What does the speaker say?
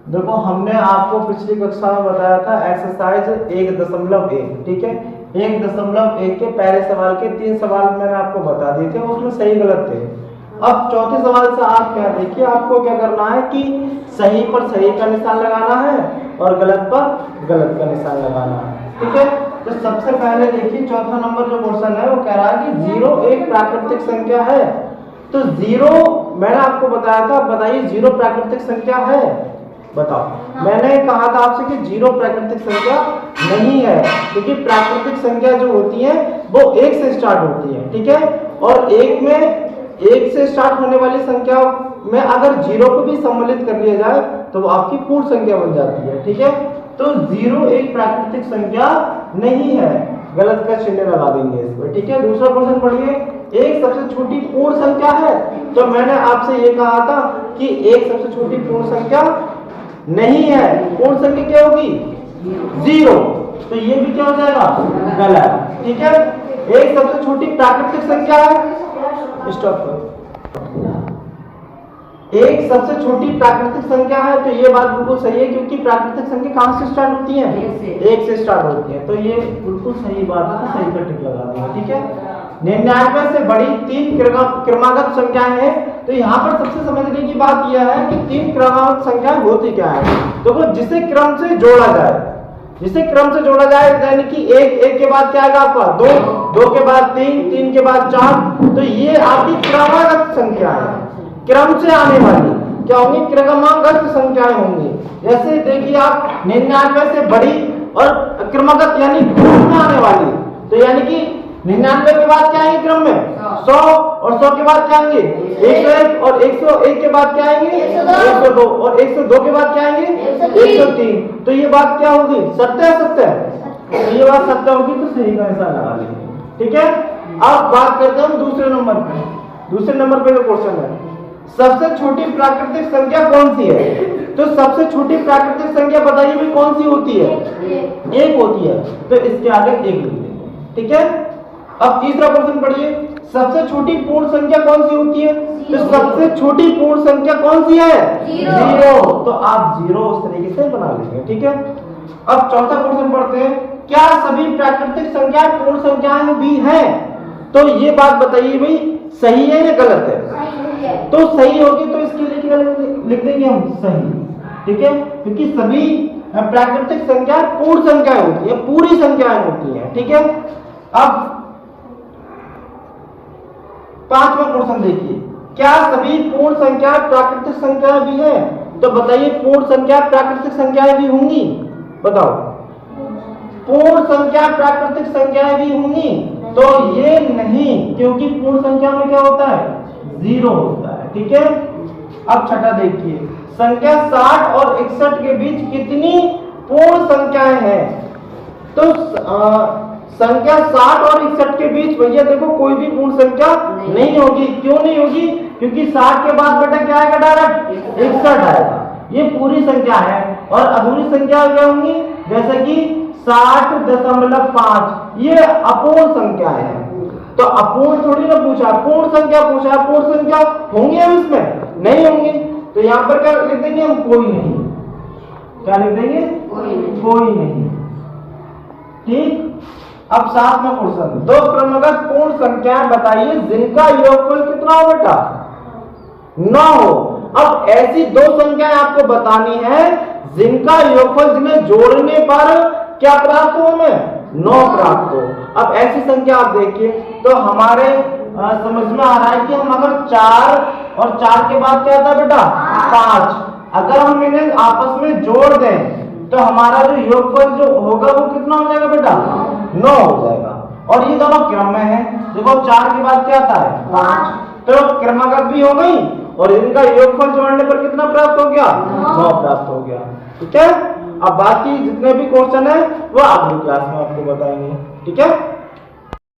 देखो हमने आपको पिछली कक्षा में बताया था एक्सरसाइज 1.1, ठीक है। 1.1 के पहले सवाल के 3 सवाल मैंने आपको बता दिए थे, उसमें सही गलत थे। अब चौथे सवाल से आप क्या देखिए, आपको क्या करना है कि सही पर सही का निशान लगाना है और गलत पर गलत का निशान लगाना है, ठीक है। तो सबसे पहले देखिए चौथा नंबर जो क्वेश्चन है वो कह रहा है कि 0 एक प्राकृतिक संख्या है। तो 0 मैंने आपको बताया था, बताइए 0 प्राकृतिक संख्या है, बताओ। मैंने कहा था आपसे कि 0 प्राकृतिक संख्या नहीं है, क्योंकि प्राकृतिक संख्या जो होती है वो 1 से स्टार्ट होती है, ठीक है। और 1 से स्टार्ट होने वाली संख्या में अगर 0 को भी सम्मिलित कर लिया जाए तो वो आपकी पूर्ण संख्या बन जाती है, ठीक है। तो 0 एक प्राकृतिक संख्या नहीं है, गलत का चिन्ह लगा देंगे इस पर, ठीक है। दूसरा क्वेश्चन पढ़िए, एक सबसे छोटी पूर्ण संख्या है। तो मैंने आपसे ये कहा था कि एक सबसे छोटी पूर्ण संख्या नहीं है, पूर्ण संख्या क्या होगी 0, तो ये भी क्या हो जाएगा गलत, ठीक है। एक सबसे छोटी प्राकृतिक संख्या है, स्टॉप करो। एक सबसे छोटी प्राकृतिक संख्या है, तो ये बात बिल्कुल सही है, क्योंकि प्राकृतिक संख्या कहां से स्टार्ट होती है 1 से स्टार्ट होती है, तो ये बिल्कुल सही बात है, सही का टिक लगा देंगे, ठीक है। 99 से बड़ी 3 क्रमागत संख्याएं हैं। तो यहाँ पर सबसे समझने की बात यह है कि 3 क्रमागत संख्याएं होती क्या है। देखो जिसे क्रम से जोड़ा जाए, जिसे क्रम से जोड़ा जाए यानी कि 1 के बाद क्या आएगा आपका 2 के बाद 3 के बाद 4, तो ये आपकी क्रमागत संख्या है, क्रम से आने वाली क्या होंगी, क्रमागत संख्याएं होंगी। जैसे देखिए आप 99 से बड़ी और क्रमागत यानी क्रम में आने वाली, तो यानी कि 99 के बाद क्या आएंगे क्रम में 100, और 100 के बाद क्या आएंगे 101, और 101 के बाद क्या आएंगे 102, और 102 के बाद क्या आएंगे 103। तो ये बात क्या होगी, सत्य है, सत्य है, तो ये बात सत्य होगी, तो सही का निशान लगा लेंगे, ठीक है। अब बात करते हैं दूसरे नंबर पे। दूसरे नंबर पे जो क्वेश्चन है, सबसे छोटी प्राकृतिक संख्या कौन सी है। तो सबसे छोटी प्राकृतिक संख्या बताइए भी कौन सी होती है, 1 होती है, तो इसके आगे 1 लिख देंगे, ठीक है। अब तीसरा क्वेश्चन पढ़िए, सबसे छोटी पूर्ण संख्या कौन सी होती है। तो सबसे छोटी पूर्ण संख्या कौन सी है 0, तो आप 0 उस तरीके से बना लेंगे, ठीक है। अब चौथा क्वेश्चन पढ़ते हैं, क्या सभी प्राकृतिक संख्याएं पूर्ण संख्याएं भी हैं। तो ये बात बताइए भाई सही है या गलत है। तो सही होगी तो इसके लिए लिख देंगे हम सही, ठीक है, क्योंकि सभी प्राकृतिक संख्याएं पूर्ण संख्याएं होती है, पूरी संख्याएं होती है, ठीक है। अब 5वां क्वेश्चन देखिए, क्या सभी पूर्ण संख्या प्राकृतिक संख्याएं भी है। तो बताइए पूर्ण संख्या प्राकृतिक संख्याएं भी होंगी, बताओ। पूर्ण संख्या प्राकृतिक संख्याएं भी होंगी, तो ये नहीं, क्योंकि पूर्ण संख्या में क्या होता है 0 होता है, ठीक है। अब छठा देखिए, संख्या 60 और 61 के बीच कितनी पूर्ण संख्याएं हैं। तो संख्या 60 और 61 के बीच भैया देखो कोई भी पूर्ण संख्या नहीं होगी। क्यों नहीं होगी, क्योंकि 60 के बाद बेटा क्या आएगा डायरेक्ट 61 आएगा, ये पूरी संख्या है। और अधूरी संख्या क्या होंगी, जैसे कि 60.5, ये अपूर्ण संख्या है। तो अपूर्ण थोड़ी ना पूछा, पूर्ण संख्या पूछा, पूर्ण संख्या होंगी हम इसमें नहीं होंगी, तो यहाँ पर क्या लिख देंगे हम, कोई नहीं। क्या लिख देंगे, कोई नहीं, ठीक। अब 7वां क्वेश्चन, 2 क्रमागत पूर्ण संख्याएं बताइए जिनका योगफल कितना हो बेटा 9 हो। अब ऐसी 2 संख्याएं आपको बतानी है जिनका योगफल, जिन्हें जोड़ने पर क्या प्राप्त हो, हमें 9 प्राप्त हो। अब ऐसी संख्या आप देखिए तो हमारे समझ में आ रहा है कि हम अगर 4 और 4 के बाद क्या आता है बेटा 5, अगर हम इन्हें आपस में जोड़ दें तो हमारा जो योगफल जो होगा वो कितना हो जाएगा बेटा 9 हो जाएगा। और ये दोनों क्रम में है, देखो 4 के बाद क्या आता है 5, तो क्रमागत भी हो गई और इनका योगफल जोड़ने पर कितना प्राप्त हो गया 9 प्राप्त हो गया, ठीक है। अब बाकी जितने भी क्वेश्चन है वो अगली क्लास में आपको बताएंगे, ठीक है।